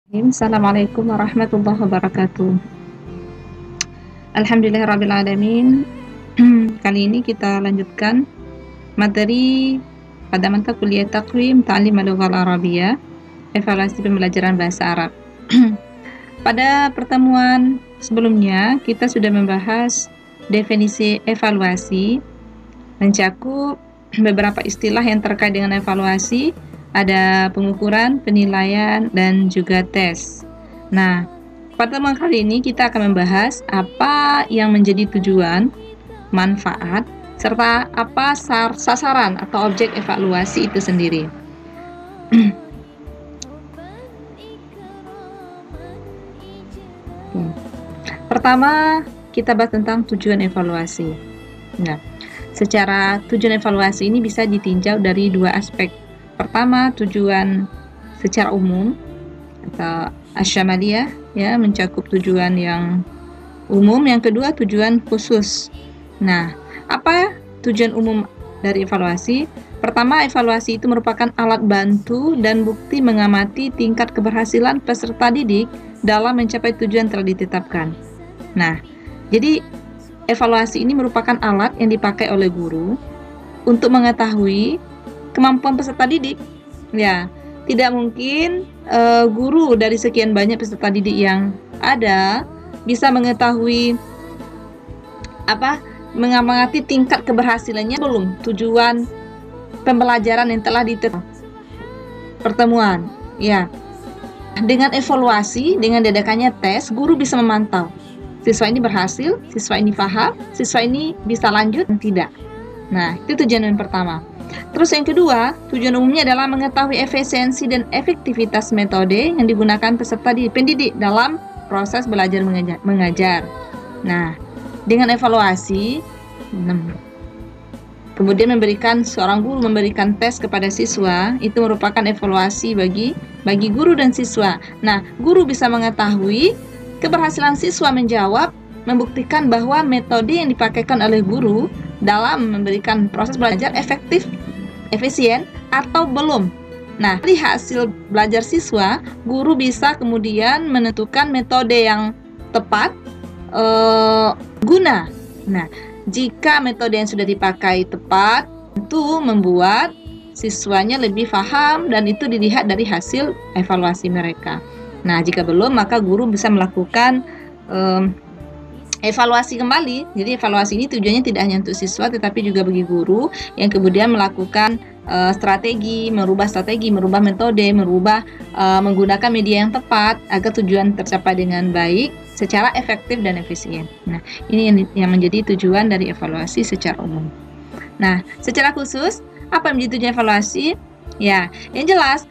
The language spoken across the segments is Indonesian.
Assalamualaikum warahmatullahi wabarakatuh. Alhamdulillahirrabbilalamin. Kali ini kita lanjutkan materi pada mata kuliah Taqwim Ta'lim Al-Lughah Al-Arabiyyah, evaluasi pembelajaran bahasa Arab. Pada pertemuan sebelumnya kita sudah membahas definisi evaluasi, mencakup beberapa istilah yang terkait dengan evaluasi, ada pengukuran, penilaian, dan juga tes. Nah, pertemuan kali ini kita akan membahas apa yang menjadi tujuan, manfaat, serta apa sasaran atau objek evaluasi itu sendiri. Pertama, kita bahas tentang tujuan evaluasi. Nah, secara tujuan evaluasi ini bisa ditinjau dari dua aspek. Pertama, tujuan secara umum atau asyamaliyah, ya, mencakup tujuan yang umum. Yang kedua, tujuan khusus. Nah, apa tujuan umum dari evaluasi? Pertama, evaluasi itu merupakan alat bantu dan bukti mengamati tingkat keberhasilan peserta didik dalam mencapai tujuan telah ditetapkan. Nah, jadi evaluasi ini merupakan alat yang dipakai oleh guru untuk mengetahui kemampuan peserta didik. Ya, tidak mungkin guru dari sekian banyak peserta didik yang ada bisa mengetahui mengamati tingkat keberhasilannya belum tujuan pembelajaran yang telah ditetapkan pertemuan. Ya, dengan evaluasi, dengan diadakannya tes, guru bisa memantau siswa ini berhasil, siswa ini paham, siswa ini bisa lanjut dan tidak. Nah, itu tujuan yang pertama. Terus yang kedua, tujuan umumnya adalah mengetahui efisiensi dan efektivitas metode yang digunakan peserta pendidik dalam proses belajar mengajar. Nah, dengan evaluasi, kemudian seorang guru memberikan tes kepada siswa, itu merupakan evaluasi bagi guru dan siswa. Nah, guru bisa mengetahui keberhasilan siswa menjawab, membuktikan bahwa metode yang dipakaikan oleh guru dalam memberikan proses belajar efektif, efisien, atau belum. Nah, dari hasil belajar siswa, guru bisa kemudian menentukan metode yang tepat guna. Nah, jika metode yang sudah dipakai tepat, itu membuat siswanya lebih paham dan itu dilihat dari hasil evaluasi mereka. Nah, jika belum, maka guru bisa melakukan evaluasi kembali. Jadi evaluasi ini tujuannya tidak hanya untuk siswa, tetapi juga bagi guru yang kemudian melakukan merubah metode, menggunakan media yang tepat agar tujuan tercapai dengan baik, secara efektif dan efisien. Nah, ini yang menjadi tujuan dari evaluasi secara umum. Nah, secara khusus, apa yang menjadi tujuan evaluasi? Ya, yang jelas,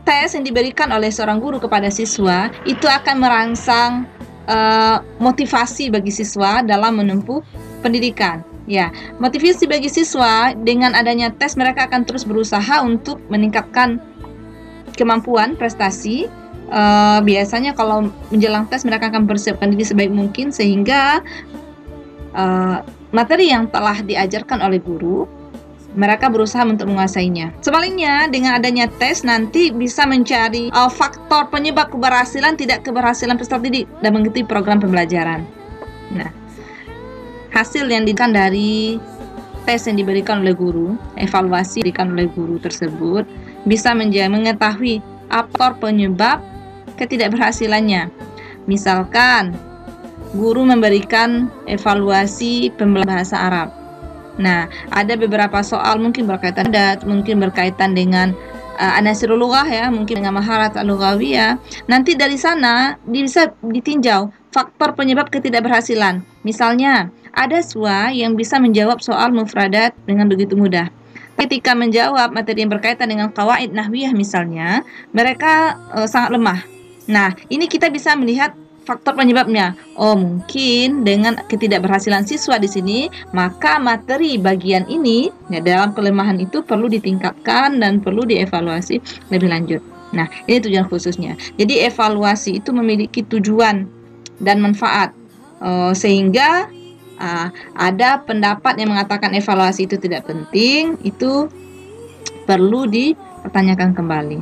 tes yang diberikan oleh seorang guru kepada siswa itu akan merangsang motivasi bagi siswa dalam menempuh pendidikan. Ya, motivasi bagi siswa dengan adanya tes, mereka akan terus berusaha untuk meningkatkan kemampuan prestasi. Biasanya kalau menjelang tes mereka akan mempersiapkan diri sebaik mungkin sehingga materi yang telah diajarkan oleh guru mereka berusaha untuk menguasainya. Sebaliknya, dengan adanya tes nanti bisa mencari faktor penyebab keberhasilan tidak keberhasilan peserta didik dan mengikuti program pembelajaran. Nah, hasil yang diberikan dari tes yang diberikan oleh guru, evaluasi diberikan oleh guru tersebut bisa mengetahui faktor penyebab ketidakberhasilannya. Misalkan, guru memberikan evaluasi pembelajaran bahasa Arab. Nah, ada beberapa soal mungkin berkaitan adat, mungkin berkaitan dengan anasirul lughah, ya, mungkin dengan maharat al-lughawiyah. Nanti dari sana bisa ditinjau faktor penyebab ketidakberhasilan. Misalnya, ada siswa yang bisa menjawab soal mufradat dengan begitu mudah. Ketika menjawab materi yang berkaitan dengan qawaid nahwiyah misalnya, mereka sangat lemah. Nah, ini kita bisa melihat faktor penyebabnya. Oh, mungkin dengan ketidakberhasilan siswa di sini, maka materi bagian ini ya, dalam kelemahan itu perlu ditingkatkan dan perlu dievaluasi lebih lanjut. Nah, ini tujuan khususnya. Jadi evaluasi itu memiliki tujuan dan manfaat, sehingga ada pendapat yang mengatakan evaluasi itu tidak penting, itu perlu dipertanyakan kembali.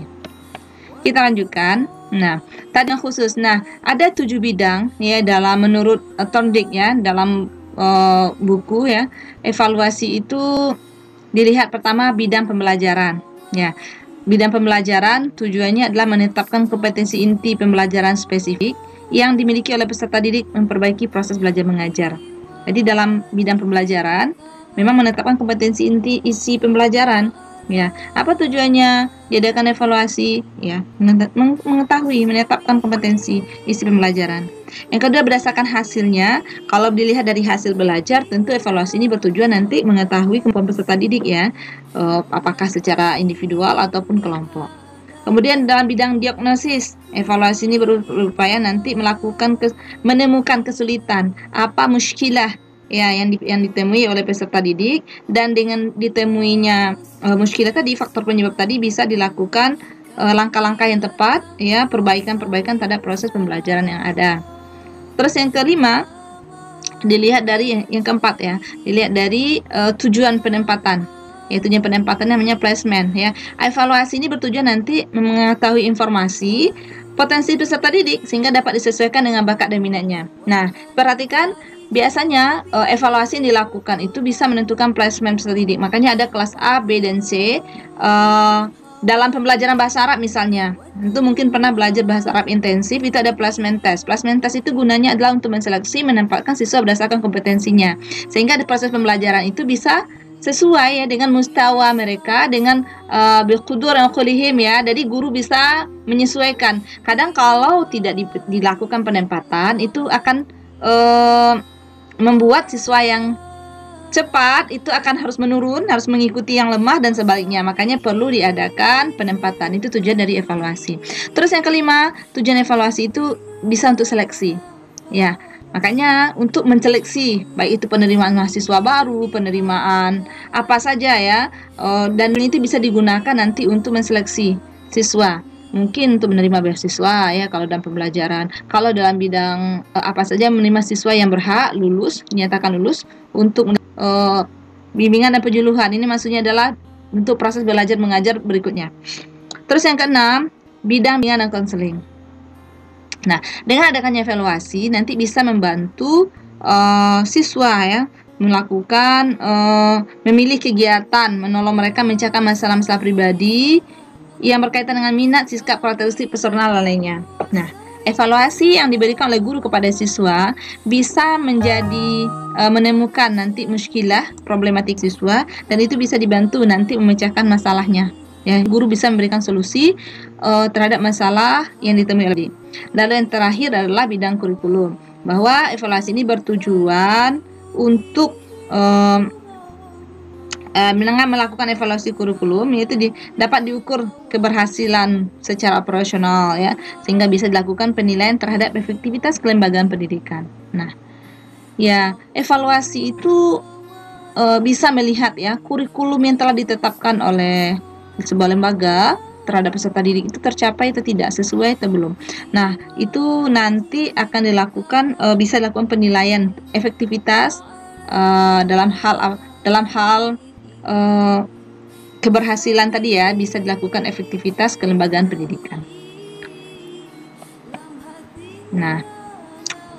Kita lanjutkan. Nah, tadi yang khusus. Nah, ada 7 bidang ya dalam menurut Thorndike ya dalam buku ya. Evaluasi itu dilihat pertama bidang pembelajaran. Ya, bidang pembelajaran tujuannya adalah menetapkan kompetensi inti pembelajaran spesifik yang dimiliki oleh peserta didik memperbaiki proses belajar mengajar. Jadi dalam bidang pembelajaran memang menetapkan kompetensi inti isi pembelajaran. Ya, apa tujuannya? Diadakan evaluasi, ya, mengetahui, menetapkan kompetensi isi pembelajaran. Yang kedua berdasarkan hasilnya, kalau dilihat dari hasil belajar, tentu evaluasi ini bertujuan nanti mengetahui kemampuan peserta didik ya, apakah secara individual ataupun kelompok. Kemudian dalam bidang diagnosis, evaluasi ini berupaya nanti menemukan kesulitan, apa muskilah ya yang ditemui oleh peserta didik, dan dengan ditemuinya muskilah tadi, faktor penyebab tadi, bisa dilakukan langkah-langkah yang tepat ya, perbaikan-perbaikan terhadap proses pembelajaran yang ada. Terus yang kelima, dilihat dari yang keempat ya, dilihat dari tujuan penempatan. Ya, tujuan penempatan namanya placement ya. Evaluasi ini bertujuan nanti mengetahui informasi potensi peserta didik sehingga dapat disesuaikan dengan bakat dan minatnya. Nah, perhatikan biasanya evaluasi yang dilakukan itu bisa menentukan placement peserta didik. Makanya ada kelas A, B, dan C. Dalam pembelajaran bahasa Arab misalnya, itu mungkin pernah belajar bahasa Arab intensif, itu ada placement test. Placement test itu gunanya adalah untuk menseleksi, menempatkan siswa berdasarkan kompetensinya. Sehingga di proses pembelajaran itu bisa sesuai ya dengan mustawa mereka, dengan bilqudur dan qulihim ya. Jadi guru bisa menyesuaikan. Kadang kalau tidak dilakukan penempatan itu akan membuat siswa yang cepat itu akan harus menurun, harus mengikuti yang lemah dan sebaliknya. Makanya perlu diadakan penempatan. Itu tujuan dari evaluasi. Terus yang kelima, tujuan evaluasi itu bisa untuk seleksi. Ya, makanya untuk menseleksi baik itu penerimaan mahasiswa baru, penerimaan apa saja ya, dan itu bisa digunakan nanti untuk menseleksi siswa. Mungkin untuk menerima beasiswa ya kalau dalam pembelajaran. Kalau dalam bidang apa saja, menerima siswa yang berhak lulus, dinyatakan lulus untuk bimbingan dan penyuluhan. Ini maksudnya adalah untuk proses belajar mengajar berikutnya. Terus yang keenam, bidang bimbingan dan konseling. Nah, dengan adanya evaluasi nanti bisa membantu siswa ya melakukan memilih kegiatan, menolong mereka mencahkan masalah-masalah pribadi yang berkaitan dengan minat, sikap, karakteristik personal lainnya. Nah, evaluasi yang diberikan oleh guru kepada siswa bisa menjadi menemukan nanti muskilah, problematik siswa, dan itu bisa dibantu nanti memecahkan masalahnya. Ya, guru bisa memberikan solusi terhadap masalah yang ditemui oleh. Lalu yang terakhir adalah bidang kurikulum, bahwa evaluasi ini bertujuan untuk melakukan evaluasi kurikulum, yaitu dapat diukur keberhasilan secara operasional ya, sehingga bisa dilakukan penilaian terhadap efektivitas kelembagaan pendidikan. Nah, ya evaluasi itu bisa melihat ya kurikulum yang telah ditetapkan oleh sebuah lembaga terhadap peserta didik itu tercapai atau tidak, sesuai atau belum. Nah, itu nanti akan dilakukan bisa dilakukan penilaian efektivitas dalam hal keberhasilan tadi ya, bisa dilakukan efektivitas kelembagaan pendidikan. Nah,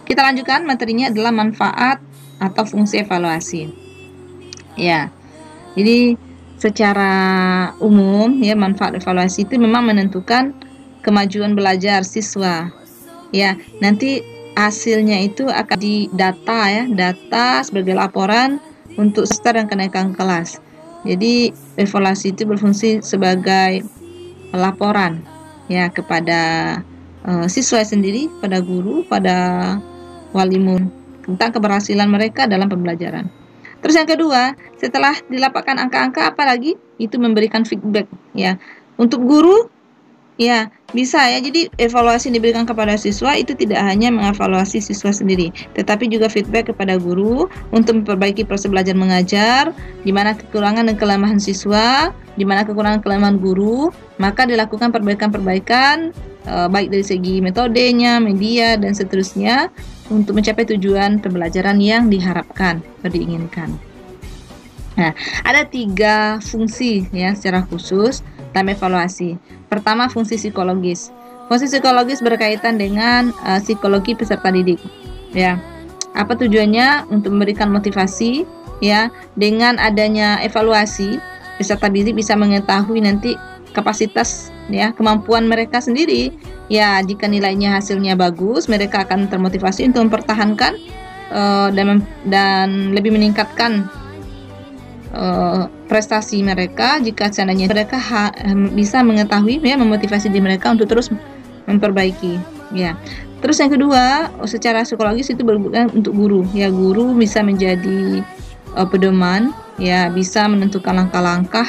kita lanjutkan, materinya adalah manfaat atau fungsi evaluasi. Ya, jadi secara umum ya, manfaat evaluasi itu memang menentukan kemajuan belajar siswa. Ya, nanti hasilnya itu akan didata ya, data sebagai laporan untuk start dan kenaikan kelas. Jadi evaluasi itu berfungsi sebagai laporan ya kepada siswa sendiri, pada guru, pada wali murid tentang keberhasilan mereka dalam pembelajaran. Terus yang kedua, setelah dilapatkan angka-angka, apalagi itu memberikan feedback ya untuk guru. Ya, bisa ya. Jadi evaluasi yang diberikan kepada siswa itu tidak hanya mengevaluasi siswa sendiri, tetapi juga feedback kepada guru untuk memperbaiki proses belajar mengajar, di mana kekurangan dan kelemahan siswa, di mana kekurangan kelemahan guru, maka dilakukan perbaikan-perbaikan baik dari segi metodenya, media, dan seterusnya untuk mencapai tujuan pembelajaran yang diharapkan atau diinginkan. Nah, ada 3 fungsi ya secara khusus dalam evaluasi. Pertama, fungsi psikologis. Fungsi psikologis berkaitan dengan psikologi peserta didik. Ya, apa tujuannya? Untuk memberikan motivasi. Ya, dengan adanya evaluasi, peserta didik bisa mengetahui nanti kapasitas, ya, kemampuan mereka sendiri. Ya, jika nilainya hasilnya bagus, mereka akan termotivasi untuk mempertahankan dan lebih meningkatkan prestasi mereka. Jika seandainya mereka bisa mengetahui, ya, memotivasi diri mereka untuk terus memperbaiki, ya. Terus yang kedua, secara psikologis itu berguna untuk guru, ya. Guru bisa menjadi pedoman, ya, bisa menentukan langkah-langkah,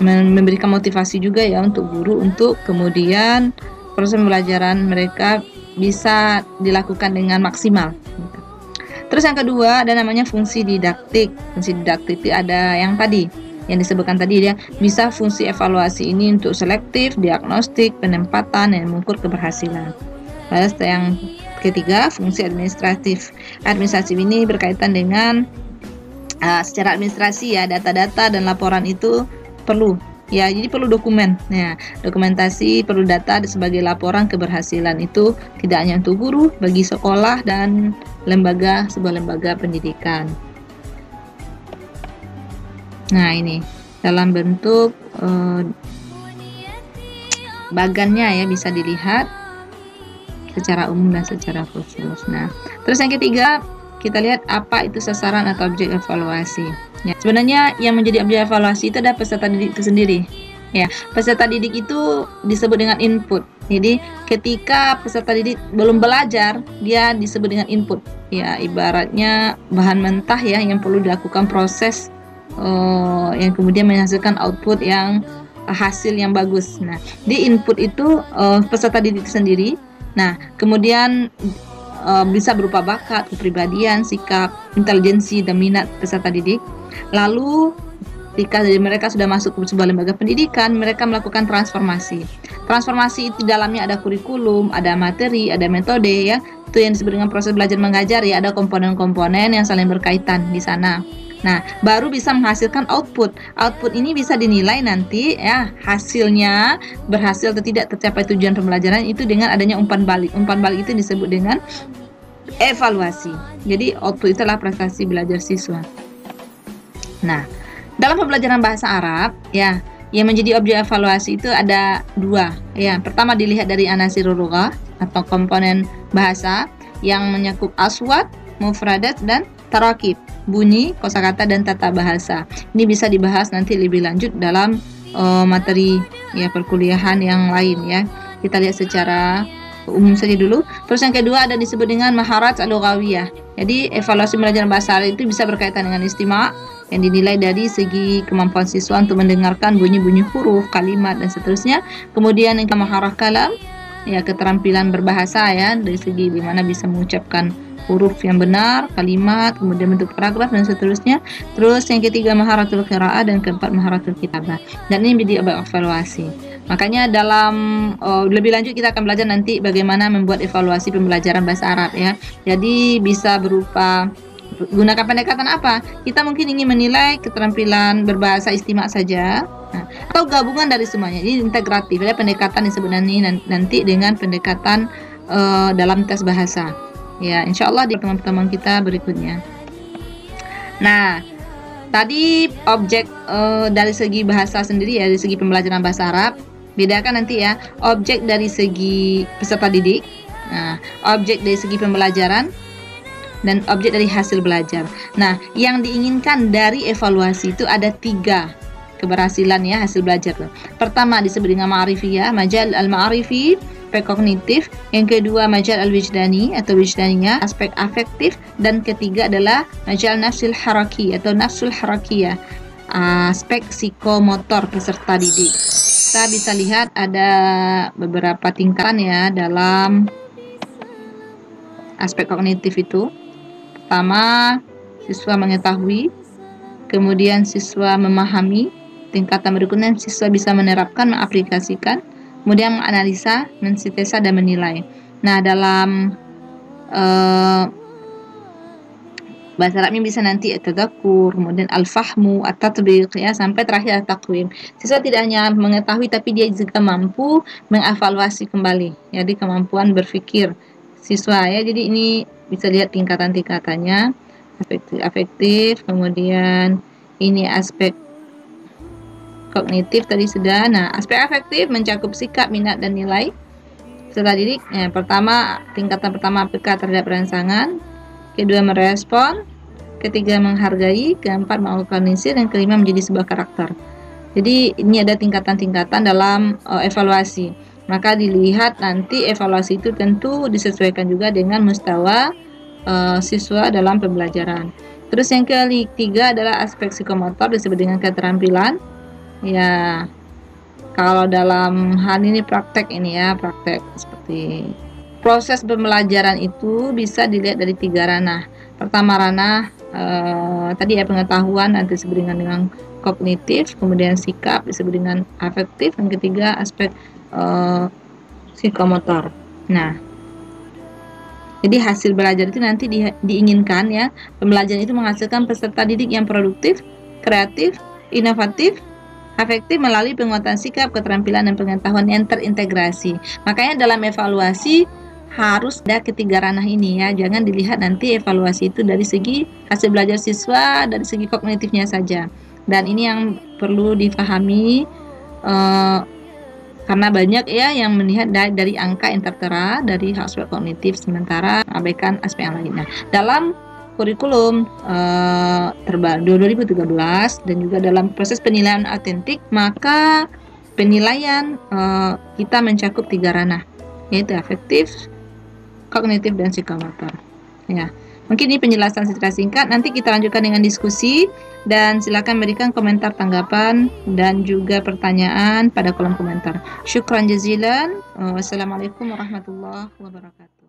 memberikan motivasi juga, ya, untuk guru untuk kemudian proses pembelajaran mereka bisa dilakukan dengan maksimal. Terus yang kedua ada namanya fungsi didaktik. Fungsi didaktik itu ada yang tadi yang disebutkan tadi, ya, bisa fungsi evaluasi ini untuk selektif, diagnostik, penempatan, dan mengukur keberhasilan. Lalu yang ketiga, fungsi administratif. Administratif ini berkaitan dengan secara administrasi, ya, data-data dan laporan itu perlu, ya, jadi perlu dokumen. Ya, dokumentasi, perlu data sebagai laporan keberhasilan itu tidak hanya untuk guru, bagi sekolah dan sebuah lembaga pendidikan. Nah, ini dalam bentuk bagannya, ya, bisa dilihat secara umum dan secara khusus. Nah, terus yang ketiga, kita lihat apa itu sasaran atau objek evaluasi. Ya, sebenarnya yang menjadi objek evaluasi itu adalah peserta didik itu sendiri. Ya, peserta didik itu disebut dengan input. Jadi, ketika peserta didik belum belajar, dia disebut dengan input. Ya, ibaratnya bahan mentah, ya, yang perlu dilakukan proses yang kemudian menghasilkan output yang hasil yang bagus. Nah, di input itu peserta didik sendiri. Nah, kemudian bisa berupa bakat, kepribadian, sikap, intelijensi, dan minat peserta didik. Lalu ketika mereka sudah masuk ke sebuah lembaga pendidikan, mereka melakukan transformasi. Transformasi itu dalamnya ada kurikulum, ada materi, ada metode, ya. Itu yang disebut dengan proses belajar mengajar, ya. Ada komponen-komponen yang saling berkaitan di sana. Nah, baru bisa menghasilkan output. Output ini bisa dinilai nanti, ya, hasilnya berhasil atau tidak tercapai tujuan pembelajaran itu dengan adanya umpan balik. Umpan balik itu disebut dengan evaluasi. Jadi output itu adalah prestasi belajar siswa. Nah, dalam pembelajaran bahasa Arab, ya, yang menjadi objek evaluasi itu ada dua. Ya, pertama dilihat dari anasirul lughah atau komponen bahasa yang menyakup aswat, mufradat, dan tarakib, bunyi, kosakata, dan tata bahasa. Ini bisa dibahas nanti lebih lanjut dalam materi, ya, perkuliahan yang lain, ya. Kita lihat secara umum saja dulu. Terus yang kedua ada disebut dengan maharat al-lughawiyah. Jadi evaluasi pembelajaran bahasa Arab itu bisa berkaitan dengan istima' yang dinilai dari segi kemampuan siswa untuk mendengarkan bunyi-bunyi huruf, kalimat, dan seterusnya. Kemudian yang maharah kalam, ya, keterampilan berbahasa, ya, dari segi dimana bisa mengucapkan huruf yang benar, kalimat, kemudian bentuk paragraf, dan seterusnya. Terus yang ketiga maharatul qiraah, dan keempat maharatul kitabah. Dan ini menjadi objek evaluasi. Makanya dalam lebih lanjut kita akan belajar nanti bagaimana membuat evaluasi pembelajaran bahasa Arab, ya. Jadi bisa berupa gunakan pendekatan apa? Kita mungkin ingin menilai keterampilan berbahasa istima' saja, atau gabungan dari semuanya. Ini integratif, ya, pendekatan disebut nanti dengan pendekatan dalam tes bahasa. Ya, insya Allah di pertemuan kita berikutnya. Nah, tadi objek dari segi bahasa sendiri, ya, dari segi pembelajaran bahasa Arab, bedakan nanti, ya, objek dari segi peserta didik, nah, objek dari segi pembelajaran, dan objek dari hasil belajar. Nah, yang diinginkan dari evaluasi itu ada 3 keberhasilan, ya, hasil belajar. Pertama disebut dengan ma'rifiyah, majal al-ma'rifi, aspek kognitif. Yang kedua majal al-wijdani atau wijdaniyah, aspek afektif. Dan ketiga adalah majal nafsul haraki atau nafsul harakiyah, aspek psikomotor peserta didik. Kita bisa lihat ada beberapa tingkatan, ya, dalam aspek kognitif itu. Pertama, siswa mengetahui, kemudian siswa memahami, tingkatan berikutnya siswa bisa menerapkan, mengaplikasikan, kemudian menganalisa, mensintesa, dan menilai. Nah, dalam Bahasa Arabnya bisa nanti at-tadakkur, kemudian al-fahmu, at-tatbiq, ya, sampai terakhir at-taqwim. Siswa tidak hanya mengetahui tapi dia juga mampu mengevaluasi kembali. Jadi kemampuan berpikir siswa, ya. Jadi ini bisa lihat tingkatan-tingkatannya. Afektif, kemudian ini aspek kognitif tadi sudah. Nah, aspek afektif mencakup sikap, minat, dan nilai peserta didik. Pertama, tingkatan pertama peka terhadap rangsangan, kedua merespon, ketiga menghargai, keempat mengorganisir, dan kelima menjadi sebuah karakter. Jadi ini ada tingkatan-tingkatan dalam evaluasi. Maka dilihat nanti evaluasi itu tentu disesuaikan juga dengan mustawa siswa dalam pembelajaran. Terus yang ketiga adalah aspek psikomotor disebut dengan keterampilan. Ya, kalau dalam hal ini praktek ini ya, praktek seperti proses pembelajaran itu bisa dilihat dari 3 ranah. Pertama ranah tadi ya pengetahuan nanti disebut dengan kognitif, kemudian sikap disebut dengan afektif, dan ketiga aspek psikomotor. Nah, jadi hasil belajar itu nanti diinginkan ya, pembelajaran itu menghasilkan peserta didik yang produktif, kreatif, inovatif, afektif melalui penguatan sikap, keterampilan, dan pengetahuan yang terintegrasi. Makanya dalam evaluasi harus ada ketiga ranah ini ya. Jangan dilihat nanti evaluasi itu dari segi hasil belajar siswa, dari segi kognitifnya saja. Dan ini yang perlu difahami karena banyak ya yang melihat dari angka yang tertera dari aspek kognitif sementara abaikan aspek yang lainnya. Dalam kurikulum terbaru 2013 dan juga dalam proses penilaian autentik, maka penilaian kita mencakup 3 ranah, yaitu afektif, kognitif, dan psikomotor. Ya, mungkin ini penjelasan secara singkat. Nanti kita lanjutkan dengan diskusi dan silakan berikan komentar, tanggapan, dan juga pertanyaan pada kolom komentar. Syukran jazilan. Wassalamualaikum warahmatullahi wabarakatuh.